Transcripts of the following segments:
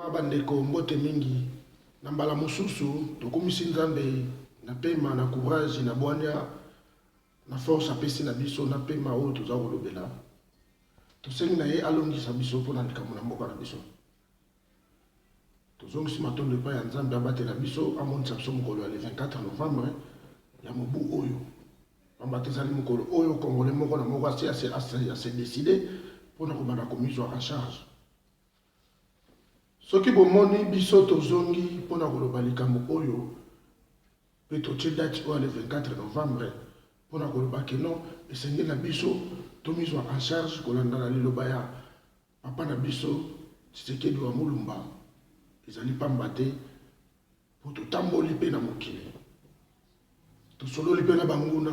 Bandeko mbote mingi na mbala mususu tokomisi nzambe na pema na courage na bwanya na force apesi na biso na pema oyo toza kolobela tosengi na ye alongisa biso mpona likambo na mboka na biso tozongisi matondo epai ya nzambe abatela biso amonisa biso mokolo ya le 24 novembre ya mobu oyo pamba te ezali mokolo oyo congolais moko na moko ase décide mpona kobanda komizwa en charge. Soki bomoni biso tozongi mpona koloba likambo oyo pe totie date oyo le 24 novembre mpona koloba ke non esengeli na biso tomizwa en charge kolanda na liloba ya papa na biso Tshisekedi wa Mulumba ezali pamba te po totamboli mpe na mokili tosololi mpe na banguna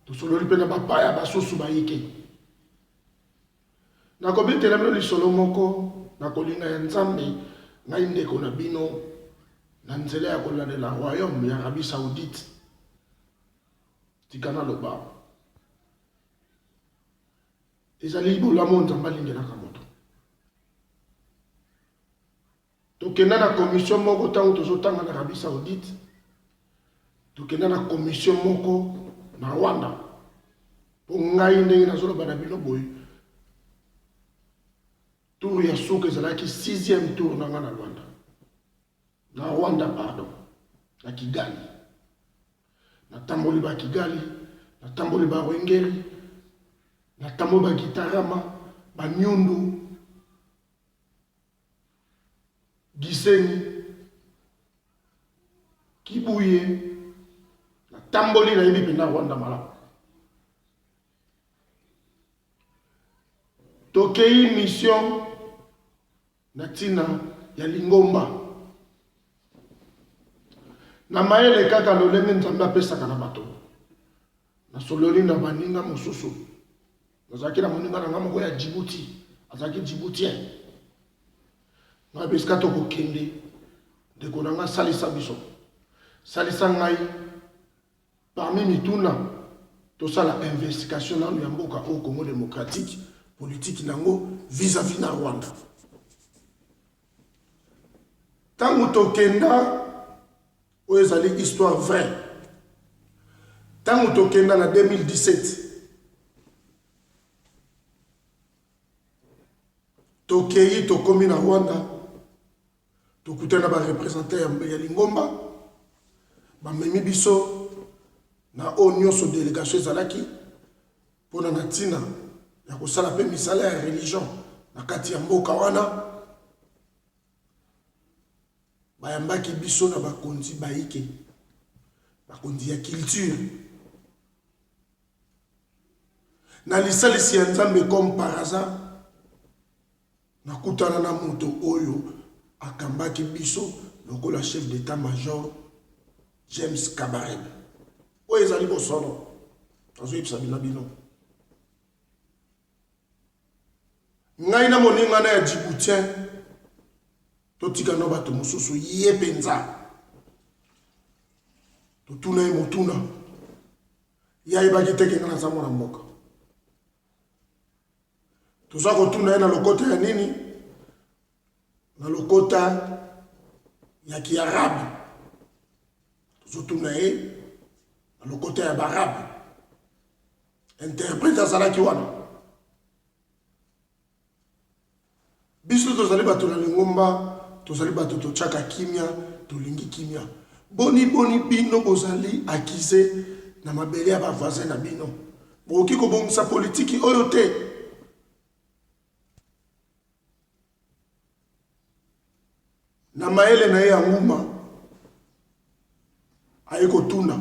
tosololi mpe na bapaya basusu bayike nakobetela bino lisolo moko nakolinga ya nzambe ngai ndeko na bino na nzela ya kolandela royaume ya Arabie Saoudite tika naloba ezali bolamu nzambe alingelaka moto tokenda na commission moko ntango tozotanga na Arabie Saoudite tokenda na commission moko na Rwanda po ngai ndenge nazoloba na bino boye tour ya suka ezalaki 6e tour nanga na Rwanda. Na Rwanda pardon. Na Kigali. Na tamboli ba Kigali, na tamboli ba Rwengeri, na tamboli ba Gitarama, ba Nyundu, Gisenyi, Kibuye, na tamboli na yebi pena Rwanda malamu. Tokei mission na tina ya Lingomba na maele kaka lolenge nzambe apesaka na bato na sololi na baninga mosusu nazalaki na moninga na nga moko ya Djibouti azalaki Djiboutien na besika tokokende ndeko na nga salisa biso salisa ngai parmi mituna tosala investigation nanu ya mboka au Congo démocratique politique nango vis-à-vis na Rwanda. Tango tokenda oyo ezali histoire vraie. Tango tokenda na 2017 tokeyi tokomi na Rwanda tokutana ba représentateur ya Lingomba bamemi biso na oyo nyonso délégation ezalaki mpona na ntina ya kosala pe misala ya religion na kati ya mboka wana bayambaki biso na bakonzi baike bakonzi ya culture na lisalisi ya nzambe comme par hasard nakutana na moto oyo akambaki biso lokola chef d'état-major James Kabarebe oyo ezali bosono azoyebisa bino bino ngai na moninga na ya Djiboutien totika no bato mosusu ye penza totuna ye motuna yayebaki teke nga naza mwana mboka toza kotuna ye na lokota ya nini na lokota ya kiarabe tozotuna ye na lokota ya barabe interprète azalaki wana biso tozali bato na Lingomba tozali bato tochaka kimia tolingi kimia boni bino bozali akize na mabele ya bavoisin na bino boki kobongisa politiki oyo te na maele na ye ya nguma aye kotuna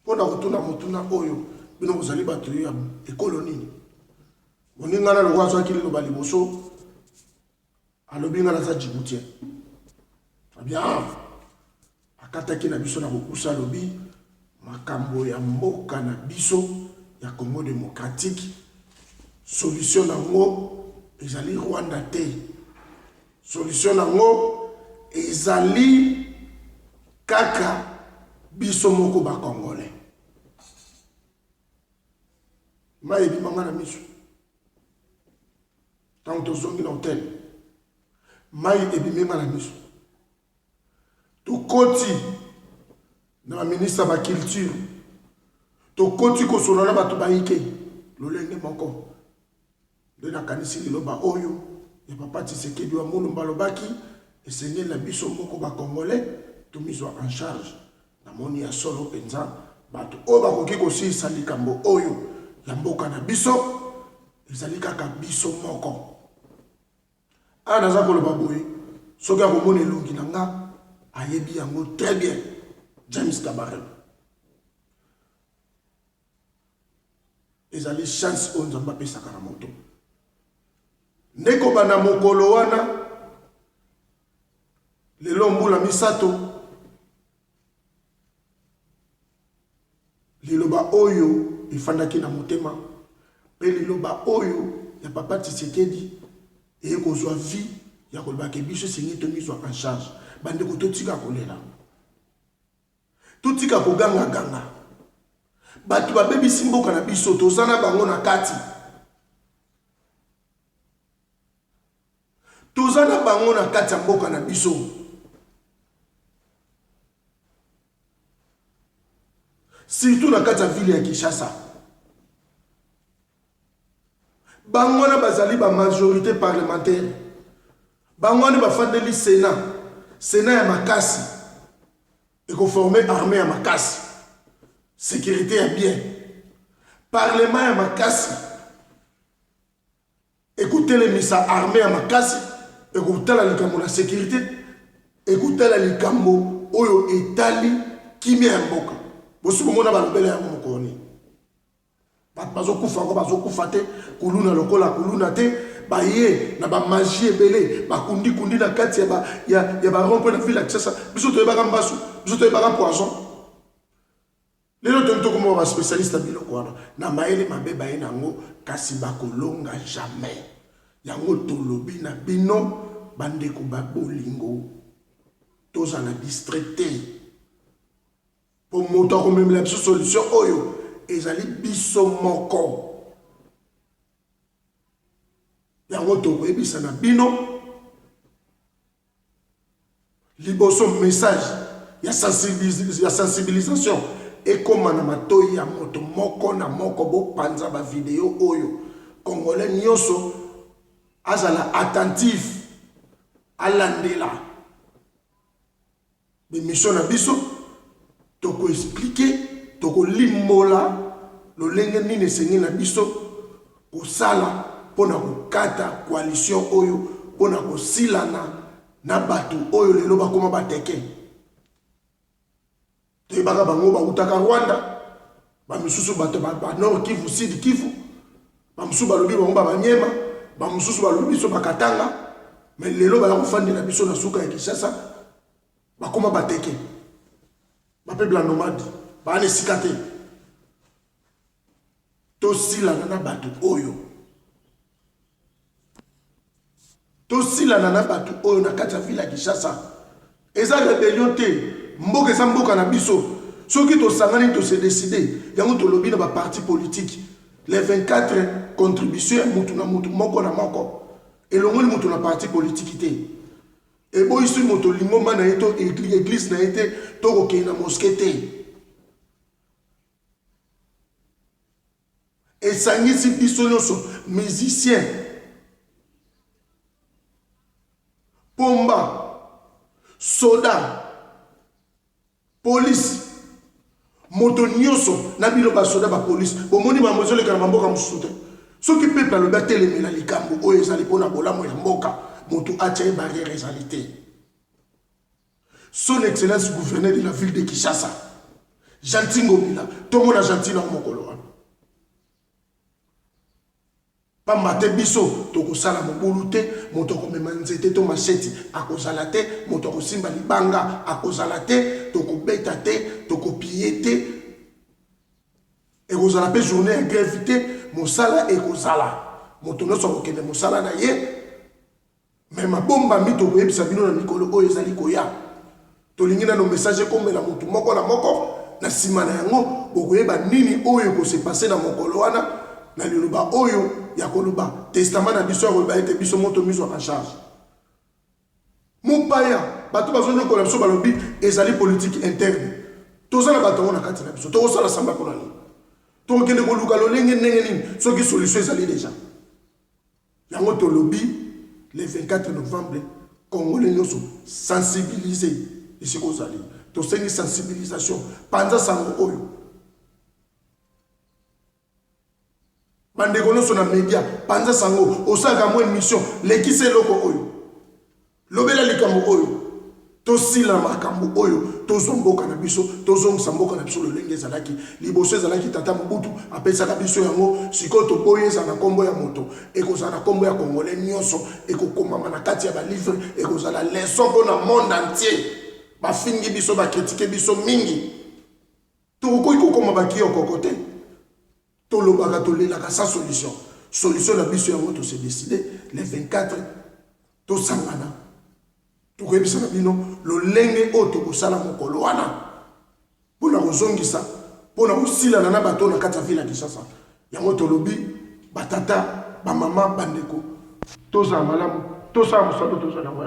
mpona kotuna motuna oyo bino bozali bato ya ekolo nini moninga na lokwa azwaki liloba liboso alobi nga naza Djiboutien bien akataki na biso na kokusa alobi makambo ya mboka na biso ya Congo démocratique solution nango ezali Rwanda te solution nango ezali kaka biso moko ba Congolais mayebi manga na miso tant que tozongi na hôtel mai ebimenga na miso tokoti na ministre ba culture tokoti kosolola bato baike lolenge moko nde nakanisi liloba oyo ya papa Tshisekedi wa Mulumba alobaki esengeli na biso moko bakongolais tomizwa en charge namoni ya solo mpenza bato oyo bakoki kosilisa likambo oyo ya mboka na biso ezali kaka biso moko awa naza koloba boye soki akomona elongi na nga ayebi yango très bien James Kabarebe ezali chance oyo nzambe apesaka na moto ndeko bana mokolo wana lelo mbula misato liloba oyo efandaki na motema pe liloba oyo ya papa Tshisekedi ekozwa vie ya kolobaka biso esengi tomizwa en charge bandeko totika kolela totika koganga bato babebisi mboka na biso toza na bango na kati toza na bango na kati ya mboka na biso surtout na kati ya ville ya Kinshasa bango na bazali ba majorité parlementaire bango na bafandeli Sénat ya makasi ekoformer armée ya makasi sécurité ya bien parlement ya makasi ekotelemisa armée ya makasi ekotala likambo na sécurité ekotala likambo oyo etali kimia ya mboka bosubomona balobele yango mokoni bato bazokufa te kuluna lokola kuluna te baye na bamagie ebele bakundi na kati ya barompo na ville ya Kinshasa biso toyebaka mbasu biso toyebaka poison lelo tongi tokomona baspécialiste ya biloko wana na mayele mabe baye nango kasi bakolonga jamais yango tolobi na bino bandeko babolingo tozala distrait te po moto akomemela biso solution oyo ezali biso moko yango tokoyebisa na bino liboso message ya sensibilisation ekoma na matoi ya moto moko na moko bopanza ba video oyo congolais nyonso azala attentif alandela bemission na biso toko expliquer toko limola lolenge nini esengi na biso kosala pona kokata coalition oyo pona kosilana na bato oyo lelo bakoma bateke toyebaka bango bautaka Rwanda bamisusu bato Nord Kivu Sud Kivu bamususu balobi bango banyema bamususu balobi biso bakatanga mais lelo baya kofandela biso na suka ya Kinshasa bakoma bateke bapeuple nomade baana esika te tosilana na bato oyo na kati ya ville ya Kinshasa eza rebellion te mboka eza mboka na biso soki tosangani tose décider yango tolobi na baparti politique les 24 contributions ya mutu na mutu moko na moko elongoli mutu na parti politique te eboyisi moto lingoma na ye to église na ye te tokokei na mosquée te esangisi biso nyonso musicien pomba soda police moto nyonso na bino basoda bapolice bomoni bamozoleka na bamboka mosusu te soki peuple alobi atelemela likambo oyo ezali mpona bolamu ya mboka moto atia ye barrière ezali te son excellence gouverneur de la ville de Kinshasa Gentil Ngobila tomona Gentil na mokolo wana pamba te biso tokosala mobulu te moto akomema nzete to macheti akozala te moto akosimba libanga akozala te tokobeta te tokopie te ekozala mpe journée ya grève te mosala ekozala moto nyonso akokende mosala na ye me mabombami tokoyebisa bino na mikolo oyo ezali koya tolingi nano message ekomela motu moko na moko na nsima na yango bokoyeba nini oyo ekose pase na mokolo wana na liloba oyo ya koloba testament na biso ya koloba ete biso moto miso en charge mopaya bato bazonyokola biso balobi ezali politique interne toza na bato yango na kati na biso tokosala samba mpona nini tokokende koluka lolenge ndenge nini soki solution ezali déjà yango tolobi le 24 novembre congolais nyonso sensibiliser esika ozali tosengi sensibilisation panza sango oyo bandeko nyonso na media panza sango osalaka mo émission lekisa eloko oyo lobela likambo oyo tosila makambo oyo tozwa mboka na biso tozongisa mboka na biso lolenge ezalaki liboso ezalaki tata mobutu apesaka biso yango sikoyo toboyi ezala na nkombo ya moto ekozala na nkombo ya congolais nyonso ekokomama na kati ya balivre ekozala leson mpona monde entier bafingi biso bakritike biso mingi tokoki kokoma bakiyokoko te tolobaka tolelaka sans solution na biso yango tose décide le 24 tosangana tokoyebisa na bino lolenge oyo tokosala mokolo wana mpona kozongisa mpona kosilana na bato na kati ya ville ya Kinshasa yango tolobi batata bamama bandeko tozala malamu tosala mosalo tozala yango